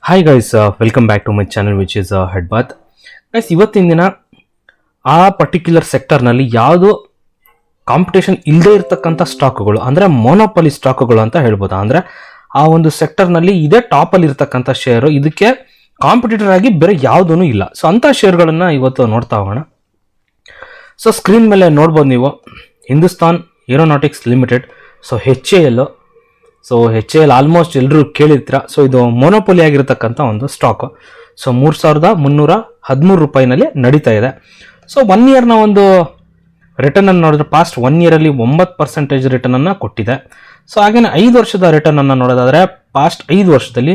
Hi guys, welcome back to my channel which is headbath. Guys, ಇವತ್ತಿನ ದಿನ ಆ particular ಸೆಕ್ಟರ್ನಲ್ಲಿ ಯಾವುದು ಕಾಂಪಿಟೇಷನ್ ಇಲ್ಲದೆ ಇರತಕ್ಕಂಥ ಸ್ಟಾಕ್ಗಳು ಅಂದರೆ ಮೊನೋಪಲಿ ಸ್ಟಾಕ್ಗಳು ಅಂತ ಹೇಳ್ಬೋದು. ಅಂದರೆ ಆ ಒಂದು ಸೆಕ್ಟರ್ನಲ್ಲಿ ಇದೇ ಟಾಪಲ್ಲಿ ಇರ್ತಕ್ಕಂಥ ಶೇರು, ಇದಕ್ಕೆ ಕಾಂಪಿಟೇಟರ್ ಆಗಿ ಬೇರೆ ಯಾವುದೂ ಇಲ್ಲ. ಸೊ ಅಂಥ ಶೇರ್ಗಳನ್ನು ಇವತ್ತು ನೋಡ್ತಾ ಹೋಗೋಣ. ಸೊ ಸ್ಕ್ರೀನ್ ಮೇಲೆ ನೋಡ್ಬೋದು ನೀವು, Hindustan aeronautics limited, so HAL. So HAL almost ಎಲ್ಲರೂ ಕೇಳಿರ್ತೀರ. ಸೊ ಇದು ಮೊನೋಪೊಲಿ ಆಗಿರತಕ್ಕಂಥ ಒಂದು ಸ್ಟಾಕು. ಸೊ 3,313 ರೂಪಾಯಿನಲ್ಲಿ ನಡೀತಾ ಇದೆ. ಸೊ 1 ಇಯರ್ನ ಒಂದು ರಿಟರ್ನ್ ಅನ್ನು ನೋಡಿದ್ರೆ ಪಾಸ್ಟ್ 1 ಇಯರಲ್ಲಿ 9% ರಿಟರ್ನ್ ಅನ್ನು ಕೊಟ್ಟಿದೆ. ಸೊ ಹಾಗೇನೆ 5 ವರ್ಷದ ರಿಟರ್ನ್ ಅನ್ನು ನೋಡೋದಾದ್ರೆ ಪಾಸ್ಟ್ 5 ವರ್ಷದಲ್ಲಿ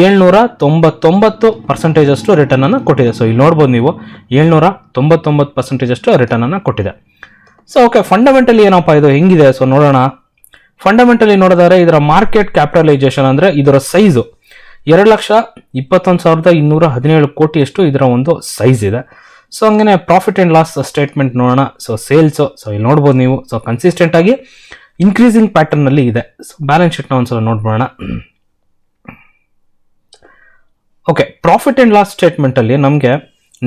799% ಅಷ್ಟು ರಿಟರ್ನ್ ಅನ್ನು ಕೊಟ್ಟಿದೆ. ಸೊ ಇಲ್ಲಿ ನೋಡ್ಬೋದು ನೀವು, 799% ಅಷ್ಟು ರಿಟರ್ನ್ ಅನ್ನು ಕೊಟ್ಟಿದೆ. ಸೊ ಓಕೆ, ಫಂಡಮೆಂಟಲಿ ಏನಪ್ಪ ಇದು ಹೆಂಗಿದೆ ಸೊ ನೋಡೋಣ. ಫಂಡಮೆಂಟಲಿ ನೋಡಿದರೆ ಇದರ ಮಾರ್ಕೆಟ್ ಕ್ಯಾಪಿಟಲೈಸೇಷನ್ ಅಂದರೆ ಇದರ ಸೈಜು 2,21,217 ಕೋಟಿಯಷ್ಟು ಇದರ ಒಂದು ಸೈಜ್ ಇದೆ. ಸೊ ಹಂಗೆ ಪ್ರಾಫಿಟ್ ಆ್ಯಂಡ್ ಲಾಸ್ ಸ್ಟೇಟ್ಮೆಂಟ್ ನೋಡೋಣ. ಸೊ ಸೇಲ್ಸು, ಸೊ ಇಲ್ಲಿ ನೋಡ್ಬೋದು ನೀವು, ಸೊ ಕನ್ಸಿಸ್ಟೆಂಟ್ ಆಗಿ ಇನ್ಕ್ರೀಸಿಂಗ್ ಪ್ಯಾಟರ್ನಲ್ಲಿ ಇದೆ. ಸೊ ಬ್ಯಾಲೆನ್ಸ್ ಶೀಟ್ನ ಒಂದ್ಸಲ ನೋಡ್ಬೋಣ. ಓಕೆ, ಪ್ರಾಫಿಟ್ ಆ್ಯಂಡ್ ಲಾಸ್ ಸ್ಟೇಟ್ಮೆಂಟಲ್ಲಿ ನಮಗೆ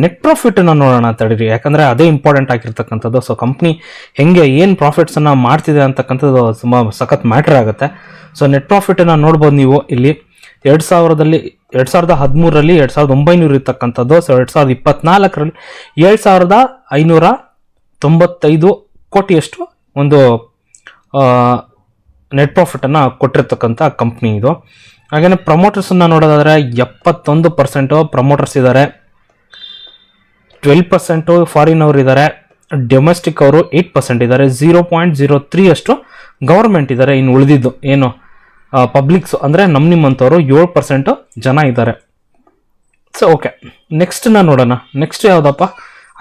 ನೆಟ್ ಪ್ರಾಫಿಟನ್ನು ನೋಡೋಣ ತಡೀರಿ, ಯಾಕಂದರೆ ಅದೇ ಇಂಪಾರ್ಟೆಂಟ್ ಆಗಿರ್ತಕ್ಕಂಥದ್ದು. ಸೊ ಕಂಪ್ನಿ ಹೆಂಗೆ ಏನು ಪ್ರಾಫಿಟ್ಸನ್ನು ಮಾಡ್ತಿದೆ ಅಂತಕ್ಕಂಥದ್ದು ತುಂಬ ಸಖತ್ ಮ್ಯಾಟ್ರ್ ಆಗುತ್ತೆ. ಸೊ ನೆಟ್ ಪ್ರಾಫಿಟನ್ನು ನೋಡ್ಬೋದು ನೀವು ಇಲ್ಲಿ 2013ರಲ್ಲಿ 2,900 ಇರ್ತಕ್ಕಂಥದ್ದು. ಸೊ 2024ರಲ್ಲಿ 7,595 ಕೋಟಿಯಷ್ಟು ಒಂದು ನೆಟ್ ಪ್ರಾಫಿಟನ್ನು ಕೊಟ್ಟಿರ್ತಕ್ಕಂಥ ಕಂಪ್ನಿ ಇದು. ಹಾಗೆಯೇ ಪ್ರಮೋಟರ್ಸನ್ನು ನೋಡೋದಾದರೆ 71% ಪ್ರಮೋಟರ್ಸ್ ಇದ್ದಾರೆ, 12% ಫಾರಿನ್ ಅವರು ಇದ್ದಾರೆ, ಡೊಮೆಸ್ಟಿಕ್ ಅವರು 8% ಇದ್ದಾರೆ, 0.03 ಅಷ್ಟು ಗೌರ್ಮೆಂಟ್ ಇದ್ದಾರೆ. ಇನ್ನು ಉಳಿದಿದ್ದು ಏನು ಪಬ್ಲಿಕ್ಸ್ ಅಂದರೆ ನಿಮ್ಮಂಥವ್ರು 7% ಜನ ಇದ್ದಾರೆ. ಸೊ ಓಕೆ, ನೆಕ್ಸ್ಟ್ನ ನೋಡೋಣ. ನೆಕ್ಸ್ಟ್ ಯಾವುದಪ್ಪ,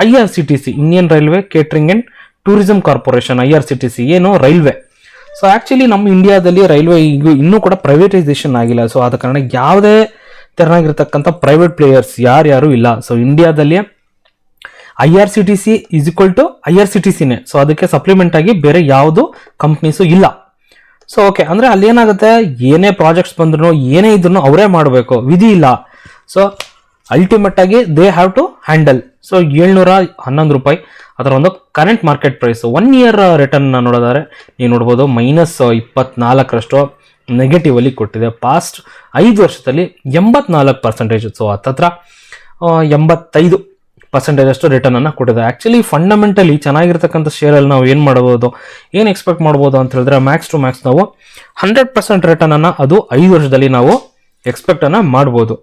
IRCTC, Indian railway catering and tourism corporation. IRCTC ಏನು ರೈಲ್ವೆ. ಸೊ ಆ್ಯಕ್ಚುಲಿ ನಮ್ಮ ಇಂಡಿಯಾದಲ್ಲಿ ರೈಲ್ವೆ ಈಗ ಇನ್ನೂ ಕೂಡ ಪ್ರೈವೇಟೈಸೇಷನ್ ಆಗಿಲ್ಲ. ಸೊ ಆದ ಕಾರಣ ಯಾವುದೇ ತೆರನಾಗಿರ್ತಕ್ಕಂಥ ಪ್ರೈವೇಟ್ ಪ್ಲೇಯರ್ಸ್ ಯಾರ್ಯಾರು ಇಲ್ಲ. ಸೊ ಇಂಡಿಯಾದಲ್ಲಿ IRCTC ಈಸ್ ಈಕ್ವಲ್ ಟು IRCTCನೇ. ಸೊ ಅದಕ್ಕೆ ಸಪ್ಲಿಮೆಂಟ್ ಆಗಿ ಬೇರೆ ಯಾವುದು ಕಂಪ್ನೀಸು ಇಲ್ಲ. ಸೊ ಓಕೆ, ಅಂದರೆ ಅಲ್ಲಿ ಏನಾಗುತ್ತೆ, ಏನೇ ಪ್ರಾಜೆಕ್ಟ್ಸ್ ಬಂದ್ರು ಏನೇ ಇದ್ರು ಅವರೇ ಮಾಡಬೇಕು, ವಿಧಿ ಇಲ್ಲ. ಸೊ ಅಲ್ಟಿಮೇಟ್ ಆಗಿ they have to handle. So 711 ರೂಪಾಯಿ ಅದರ ಒಂದು current market price. 1 year return ನೋಡೋದಾದ್ರೆ ನೀವು ನೋಡ್ಬೋದು -24% ನೆಗೆಟಿವ್ ಅಲ್ಲಿ ಕೊಟ್ಟಿದೆ. ಪಾಸ್ಟ್ 5 ವರ್ಷದಲ್ಲಿ 84%. ಸೊ ಹತ್ತತ್ರ 85% ಅಷ್ಟು ರಿಟರ್ನ್ ಅನ್ನು ಕೊಟ್ಟಿದೆ. ಆಕ್ಚುಲಿ ಫಂಡಮೆಂಟಲಿ ಚೆನ್ನಾಗಿರ್ತಕ್ಕಂಥ ಶೇರಲ್ಲಿ ನಾವು ಏನು ಮಾಡ್ಬೋದು, ಏನು ಎಕ್ಸ್ಪೆಕ್ಟ್ ಮಾಡ್ಬೋದು ಅಂತ ಹೇಳಿದ್ರೆ ಮ್ಯಾಕ್ಸ್ ಟು ಮ್ಯಾಕ್ಸ್ ನಾವು 100% ರಿಟರ್ನ್ ಅನ್ನು ಅದು 5 ವರ್ಷದಲ್ಲಿ ನಾವು ಎಕ್ಸ್ಪೆಕ್ಟ್ ಅನ್ನ ಮಾಡ್ಬೋದು.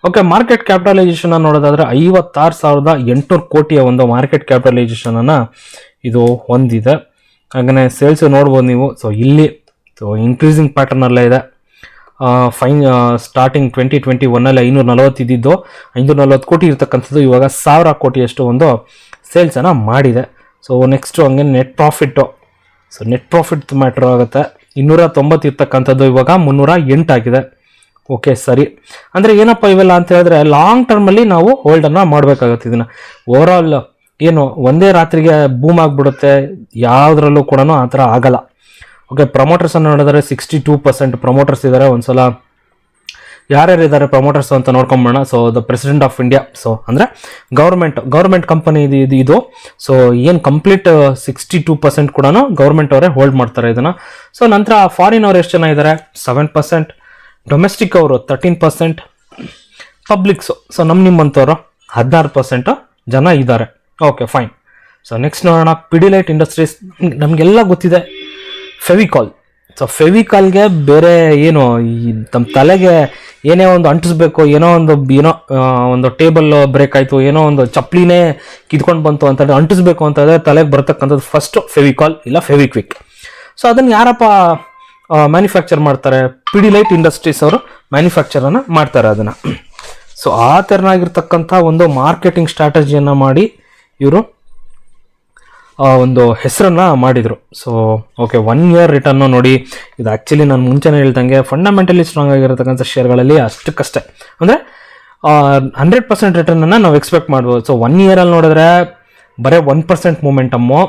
ಓಕೆ, ಮಾರ್ಕೆಟ್ ಕ್ಯಾಪಿಟಲೈಸೇಷನ್ ನೋಡೋದಾದ್ರೆ 56,800 ಕೋಟಿಯ ಒಂದು ಮಾರ್ಕೆಟ್ ಕ್ಯಾಪಿಟಲೈಸೇಷನ್ ಅನ್ನ ಇದು ಹೊಂದಿದೆ. ಹಾಗೆಯೇ ಸೇಲ್ಸ್ ನೋಡ್ಬೋದು ನೀವು. ಸೊ ಇಲ್ಲಿ ಸೊ ಇನ್ಕ್ರೀಸಿಂಗ್ ಪ್ಯಾಟರ್ನ್ ಅಲ್ಲೇ ಇದೆ. ಸ್ಟಾರ್ಟಿಂಗ್ 2021ಲ್ಲಿ 540 ಇದ್ದಿದ್ದು 540 ಕೋಟಿ ಇರ್ತಕ್ಕಂಥದ್ದು ಇವಾಗ 1,000 ಕೋಟಿಯಷ್ಟು ಒಂದು ಸೇಲ್ಸನ್ನು ಮಾಡಿದೆ. ಸೊ ನೆಕ್ಸ್ಟು ಹಂಗೆ net profit. So net profit matter ಆಗುತ್ತೆ. 290 ಇರ್ತಕ್ಕಂಥದ್ದು ಇವಾಗ 308 ಆಗಿದೆ. ಓಕೆ ಸರಿ, ಅಂದರೆ ಏನಪ್ಪ ಇವೆಲ್ಲ ಅಂತ ಹೇಳಿದ್ರೆ ಲಾಂಗ್ ಟರ್ಮಲ್ಲಿ ನಾವು ಹೋಲ್ಡನ್ನು ಮಾಡಬೇಕಾಗತ್ತೆ. ಇದನ್ನು ಓವರ್ ಆಲ್ ಏನು ಒಂದೇ ರಾತ್ರಿಗೆ ಬೂಮ್ ಆಗಿಬಿಡುತ್ತೆ, ಯಾವುದ್ರಲ್ಲೂ ಕೂಡ ಆ ಥರ ಆಗಲ್ಲ. ಓಕೆ, ಪ್ರಮೋಟರ್ಸ್ ಅನ್ನು ನೋಡಿದ್ರೆ 62% ಪ್ರಮೋಟರ್ಸ್ ಇದ್ದಾರೆ. ಒಂದ್ಸಲ ಯಾರ್ಯಾರು ಇದ್ದಾರೆ ಪ್ರಮೋಟರ್ಸ್ ಅಂತ ನೋಡ್ಕೊಂಬೋಣ. So the president of India, so ಅಂದರೆ ಗೌರ್ಮೆಂಟ್ ಕಂಪನಿ ಇದು. ಸೊ ಏನು ಕಂಪ್ಲೀಟ್ 62% ಕೂಡ ಗೌರ್ಮೆಂಟ್ ಅವರೇ ಹೋಲ್ಡ್ ಮಾಡ್ತಾರೆ ಇದನ್ನು. ಸೊ ನಂತರ ಫಾರಿನ್ ಅವರು ಎಷ್ಟು ಜನ ಇದ್ದಾರೆ, 7%, ಡೊಮೆಸ್ಟಿಕ್ ಅವರು 13%, ಪಬ್ಲಿಕ್ಸು ಸೊ ನಿಮ್ಮಂಥವ್ರು 16% ಜನ ಇದ್ದಾರೆ. Okay fine. ಸೊ ನೆಕ್ಸ್ಟ್ ನೋಡೋಣ, ಪಿಡಿಲೈಟ್ ಇಂಡಸ್ಟ್ರೀಸ್. ನಮಗೆಲ್ಲ ಗೊತ್ತಿದೆ ಫೆವಿಕಾಲ್. ಸೊ ಫೆವಿಕಾಲ್ಗೆ ಬೇರೆ ಏನು ತಮ್ಮ ತಲೆಗೆ ಏನೇ ಒಂದು ಅಂಟಿಸ್ಬೇಕು, ಏನೋ ಒಂದು ಟೇಬಲ್ ಬ್ರೇಕ್ ಆಯಿತು, ಏನೋ ಒಂದು ಚಪ್ಪಲಿನೇ ಕಿತ್ಕೊಂಡು ಬಂತು ಅಂತ ಅಂಟಿಸ್ಬೇಕು ಅಂತಂದರೆ ತಲೆಗೆ ಬರ್ತಕ್ಕಂಥದ್ದು ಫಸ್ಟ್ ಫೆವಿಕಾಲ್ ಇಲ್ಲ ಫೆವಿಕ್ವಿಕ್. ಸೊ ಅದನ್ನು ಯಾರಪ್ಪ ಮ್ಯಾನುಫ್ಯಾಕ್ಚರ್ ಮಾಡ್ತಾರೆ, ಪಿಡಿಲೈಟ್ ಇಂಡಸ್ಟ್ರೀಸ್ ಅವರು ಮ್ಯಾನುಫ್ಯಾಕ್ಚರನ್ನು ಮಾಡ್ತಾರೆ ಅದನ್ನು. ಸೊ ಆ ಥರನಾಗಿರ್ತಕ್ಕಂಥ ಒಂದು ಮಾರ್ಕೆಟಿಂಗ್ ಸ್ಟ್ರಾಟಜಿಯನ್ನು ಮಾಡಿ ಇವರು ಒಂದು ಹೆಸರನ್ನು ಮಾಡಿದರು. ಸೊ ಓಕೆ, 1 ಇಯರ್ ರಿಟರ್ನು ನೋಡಿ, ಇದು ಆ್ಯಕ್ಚುಲಿ ನಾನು ಮುಂಚೆನೇ ಹೇಳ್ದಂಗೆ ಫಂಡಮೆಂಟಲಿ ಸ್ಟ್ರಾಂಗ್ ಆಗಿರತಕ್ಕಂಥ ಶೇರ್ಗಳಲ್ಲಿ ಅಷ್ಟಕ್ಕಷ್ಟೇ, ಅಂದರೆ 100% ರಿಟರ್ನನ್ನು ನಾವು ಎಕ್ಸ್ಪೆಕ್ಟ್ ಮಾಡ್ಬೋದು. ಸೊ 1 ಇಯರಲ್ಲಿ ನೋಡಿದ್ರೆ ಬರೀ 1% ಮೂಮೆಂಟಮ್ಮು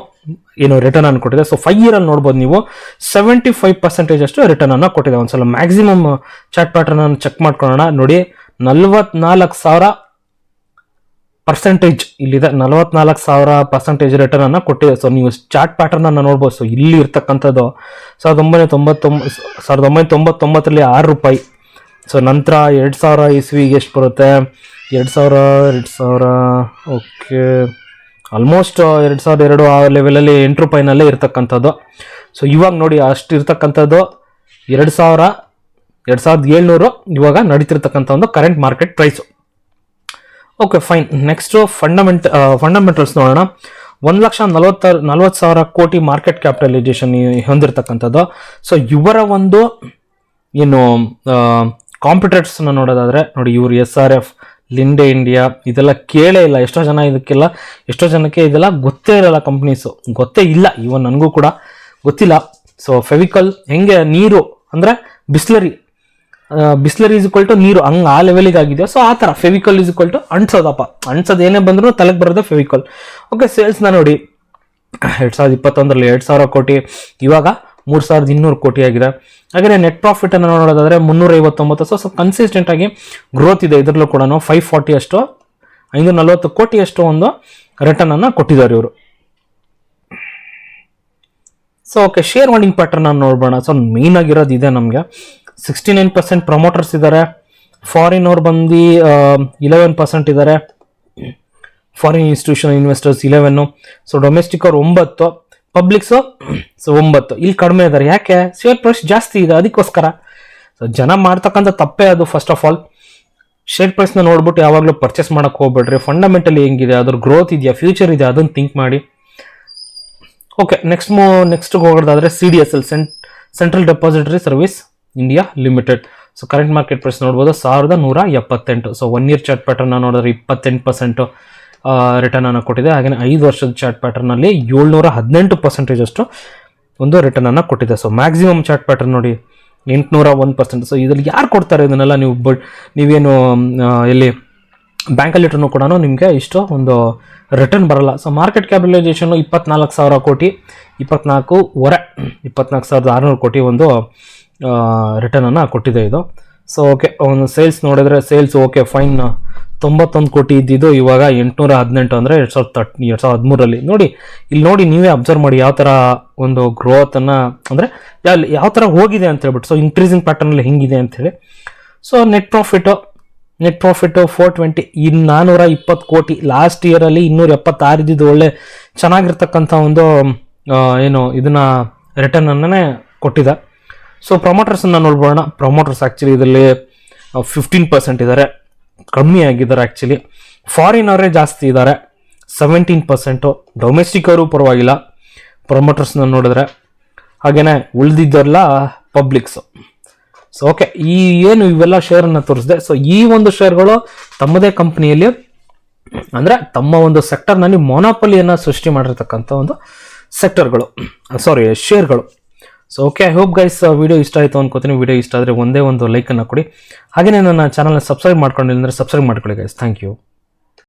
ಏನು ರಿಟರ್ನ್ ಅನ್ನು ಕೊಟ್ಟಿದೆ. ಸೊ 5 ಇಯರಲ್ಲಿ ನೋಡ್ಬೋದು ನೀವು 75% ಅಷ್ಟು ರಿಟರ್ನ್ ಅನ್ನು ಕೊಟ್ಟಿದೆ. ಒಂದ್ಸಲ ಮ್ಯಾಕ್ಸಿಮಮ್ ಚಾರ್ಟ್ ಪ್ಯಾಟರ್ನ್ ಅನ್ನು ಚೆಕ್ ಮಾಡ್ಕೊಳ್ಳೋಣ. ನೋಡಿ 44,000% ಇಲ್ಲಿದೆ, 44,000% ರಿಟರ್ನ್ ಅನ್ನ ಕೊಟ್ಟಿದೆ. ಸೊ ನೀವು ಚಾರ್ಟ್ ಪ್ಯಾಟರ್ನ್ ಅನ್ನ ನೋಡ್ಬೋದು. ಸೊ ಇಲ್ಲಿ ಇರ್ತಕ್ಕಂಥದ್ದು 1999ರಲ್ಲಿ ₹6. ಸೊ ನಂತರ 2000 ಇಸ್ವಿಗೆ ಎಷ್ಟು ಬರುತ್ತೆ, 2000 ಓಕೆ, ಆಲ್ಮೋಸ್ಟ್ 2002 ಆ ಲೆವೆಲಲ್ಲಿ ₹8ನಲ್ಲೇ ಇರ್ತಕ್ಕಂಥದ್ದು. ಸೊ ಇವಾಗ ನೋಡಿ ಅಷ್ಟು ಇರ್ತಕ್ಕಂಥದ್ದು 2700 ಇವಾಗ ನಡೀತಿರ್ತಕ್ಕಂಥ ಒಂದು current market price. Okay fine. Next fundamentals ನೋಡೋಣ. 1,40,000 ಕೋಟಿ ಮಾರ್ಕೆಟ್ ಕ್ಯಾಪಿಟಲೈಸೇಷನ್ ಹೊಂದಿರತಕ್ಕಂಥದ್ದು. ಸೊ ಇವರ ಒಂದು ಏನು ಕಾಂಪಿಟೇಟರ್ಸ್ನ ನೋಡೋದಾದ್ರೆ ನೋಡಿ, ಇವರು SRF, ಲಿಂಡೆ ಇಂಡಿಯಾ ಇದೆಲ್ಲ ಕೇಳೇ ಇಲ್ಲ. ಎಷ್ಟೋ ಜನಕ್ಕೆ ಇದೆಲ್ಲ ಗೊತ್ತೇ ಇರಲ್ಲ, ಕಂಪ್ನೀಸು ಗೊತ್ತೇ ಇಲ್ಲ. ಇವನ್ ನನಗೂ ಕೂಡ ಗೊತ್ತಿಲ್ಲ. ಸೊ ಫೆವಿಕಲ್ ಹೆಂಗೆ ನೀರು ಅಂದರೆ ಬಿಸ್ಲರಿ ಇಸ್ ಈಕ್ವಲ್ ಟು ನೀರು, ಹಂಗೆ ಆ ಲೆವೆಲಿಗೆ ಆಗಿದೆ. ಸೊ ಆ ಥರ ಫೆವಿಕಲ್ ಇಸ್ ಈಕ್ವಲ್ ಟು ಅಂಟ್ಸೋದಪ್ಪ, ಅಂಟ್ಸೋದು ಏನೇ ಬಂದರೂ ತಲೆಗೆ ಬರೋದು ಫೆವಿಕಲ್. ಓಕೆ, ಸೇಲ್ಸ್ನ ನೋಡಿ 2021ರಲ್ಲಿ 2,000 ಕೋಟಿ, ಇವಾಗ 3,200 ಕೋಟಿ ಆಗಿದೆ. ಹಾಗೆ ನೆಟ್ ಪ್ರಾಫಿಟ್ ಅನ್ನು ನೋಡೋದಾದ್ರೆ 359. ಸೊ ಕನ್ಸಿಸ್ಟೆಂಟ್ ಆಗಿ ಗ್ರೋತ್ ಇದೆ ಇದರಲ್ಲೂ ಕೂಡ. 540 ಅಷ್ಟು 540 ಕೋಟಿ ಅಷ್ಟು ಒಂದು ರಿಟರ್ನ್ ಅನ್ನ ಕೊಟ್ಟಿದ್ದಾರೆ ಇವರು. So okay, share holding pattern ಅನ್ನು ನೋಡ್ಬೋಣ. ಸೊ ಮೇನ್ ಆಗಿರೋದು ಇದೆ ನಮಗೆ. 69% ಪ್ರಮೋಟರ್ಸ್ ಇದ್ದಾರೆ. ಫಾರಿನ್ ಅವ್ರು ಬಂದು 11% ಇದ್ದಾರೆ. Foreign institution investors 11. So domestic ಅವ್ರು 9, ಪಬ್ಲಿಕ್ಸು 9. ಇಲ್ಲಿ ಕಡಿಮೆ ಇದ್ದಾರೆ. ಯಾಕೆ? ಶೇರ್ ಪ್ರೈಸ್ ಜಾಸ್ತಿ ಇದೆ, ಅದಕ್ಕೋಸ್ಕರ. ಸೊ ಜನ ಮಾಡ್ತಕ್ಕಂಥ ತಪ್ಪೇ ಅದು. ಫಸ್ಟ್ ಆಫ್ ಆಲ್ ಶೇರ್ ಪ್ರೈಸ್ನ ನೋಡ್ಬಿಟ್ಟು ಯಾವಾಗಲೂ ಪರ್ಚೇಸ್ ಮಾಡಕ್ಕೆ ಹೋಗ್ಬೇಡ್ರಿ. ಫಂಡಮೆಂಟಲಿ ಹೆಂಗಿದೆ, ಅದ್ರ ಗ್ರೋತ್ ಇದೆಯಾ, ಫ್ಯೂಚರ್ ಇದೆ, ಅದನ್ನು ಥಿಂಕ್ ಮಾಡಿ. ಓಕೆ, ನೆಕ್ಸ್ಟ್ ಹೋಗೋದಾದ್ರೆ CDSL, central depository service India limited. So current market price ನೋಡ್ಬೋದು 1,178. ಸೊ 1 ಇಯರ್ ಚಾರ್ಟ್ ಪ್ಯಾಟರ್ನ್ ನೋಡಿದ್ರೆ 28% ರಿಟರ್ನ್ ಅನ್ನು ಕೊಟ್ಟಿದೆ. ಹಾಗೆ 5 ವರ್ಷದ ಚಾರ್ಟ್ ಪ್ಯಾಟರ್ನ್ ಅಲ್ಲಿ 718% ಅಷ್ಟು ಒಂದು ರಿಟರ್ನ್ ಅನ್ನು ಕೊಟ್ಟಿದೆ. ಸೊ ಮ್ಯಾಕ್ಸಿಮಮ್ ಚಾರ್ಟ್ ಪ್ಯಾಟರ್ನ್ ನೋಡಿ 801%. ಸೊ ಇದ್ರಲ್ಲಿ ಯಾರು ಕೊಡ್ತಾರೆ ಇದನ್ನೆಲ್ಲ? ನೀವೇನು ಎಲ್ಲಿ ಬ್ಯಾಂಕಲ್ಲಿ ಇಟ್ಟರು ಕೂಡ ನಿಮಗೆ ಇಷ್ಟು ಒಂದು ರಿಟರ್ನ್ ಬರಲ್ಲ. ಸೊ ಮಾರ್ಕೆಟ್ ಕ್ಯಾಪಿಟಲೈಸೇಷನ್ 24,000 ಕೋಟಿ, 24,600 ಕೋಟಿ ಒಂದು ರಿಟರ್ನ್ ಅನ್ನು ಕೊಟ್ಟಿದೆ ಇದು. ಸೊ ಓಕೆ, ಒಂದು ಸೇಲ್ಸ್ ನೋಡಿದ್ರೆ ಸೇಲ್ಸ್ ಓಕೆ ಫೈನ್ 91 ಕೋಟಿ ಇದ್ದಿದ್ದು ಇವಾಗ 818 ಅಂದರೆ 2013ರಲ್ಲಿ. ಇಲ್ಲಿ ನೋಡಿ ನೀವೇ ಅಬ್ಸರ್ವ್ ಮಾಡಿ ಯಾವ ಥರ ಒಂದು ಗ್ರೋತನ್ನು ಅಂದರೆ ಯಾವ ಥರ ಹೋಗಿದೆ ಅಂತ ಹೇಳ್ಬಿಟ್ಟು. ಸೊ ಇನ್ಕ್ರೀಸಿಂಗ್ ಪ್ಯಾಟರ್ನಲ್ಲಿ ಹೆಂಗಿದೆ ಅಂಥೇಳಿ. ಸೊ ನೆಟ್ ಪ್ರಾಫಿಟು 420, 420 ಕೋಟಿ. ಲಾಸ್ಟ್ ಇಯರಲ್ಲಿ 276 ಇದ್ದಿದ್ದು ಒಳ್ಳೆ ಚೆನ್ನಾಗಿರ್ತಕ್ಕಂಥ ಒಂದು ಏನು ಇದನ್ನ ರಿಟರ್ನ್ ಅನ್ನೇ ಕೊಟ್ಟಿದೆ. ಸೊ ಪ್ರಮೋಟರ್ಸನ್ನು ನೋಡ್ಬೋಣ. ಪ್ರಮೋಟರ್ಸ್ ಆ್ಯಕ್ಚುಲಿ ಇದರಲ್ಲಿ 15% ಇದ್ದಾರೆ, ಕಮ್ಮಿ ಆಗಿದ್ದಾರೆ ಆ್ಯಕ್ಚುಲಿ. ಫಾರಿನ್ ಅವರೇ ಜಾಸ್ತಿ ಇದ್ದಾರೆ 17%. ಡೊಮೆಸ್ಟಿಕ್ ಅವರು ಪರವಾಗಿಲ್ಲ ಪ್ರಮೋಟರ್ಸ್ನ ನೋಡಿದ್ರೆ. ಹಾಗೇನೆ ಉಳಿದಿದ್ದೆಲ್ಲ ಪಬ್ಲಿಕ್ಸು. ಸೊ ಓಕೆ, ಇವೆಲ್ಲ ಶೇರನ್ನು ತೋರಿಸಿದೆ. ಸೊ ಈ ಒಂದು ಶೇರ್ಗಳು ತಮ್ಮದೇ ಕಂಪ್ನಿಯಲ್ಲಿ ಅಂದರೆ ತಮ್ಮ ಒಂದು ಸೆಕ್ಟರ್ನಲ್ಲಿ ಮೊನೋಪಲಿಯನ್ನು ಸೃಷ್ಟಿ ಮಾಡಿರ್ತಕ್ಕಂಥ ಒಂದು ಶೇರ್ಗಳು. So okay, I hope guys video ಇಷ್ಟ ಆಯಿತು ಅನ್ಕೋತೀನಿ. ವಿಡಿಯೋ ಇಷ್ಟ ಆದರೆ ಒಂದೇ ಒಂದು ಲೈಕನ್ನು ಕೊಡಿ. ಹಾಗೆಯೇ ನನ್ನ ಚಾನಲ್ನ ಸಬ್ಸ್ಕ್ರೈಬ್ ಮಾಡ್ಕೊಂಡಿಲ್ಲ ಅಂದರೆ ಸಬ್ಸ್ಕ್ರೈಬ್ ಮಾಡ್ಕೊಳ್ಳಿ ಗೈಸ್. Thank you.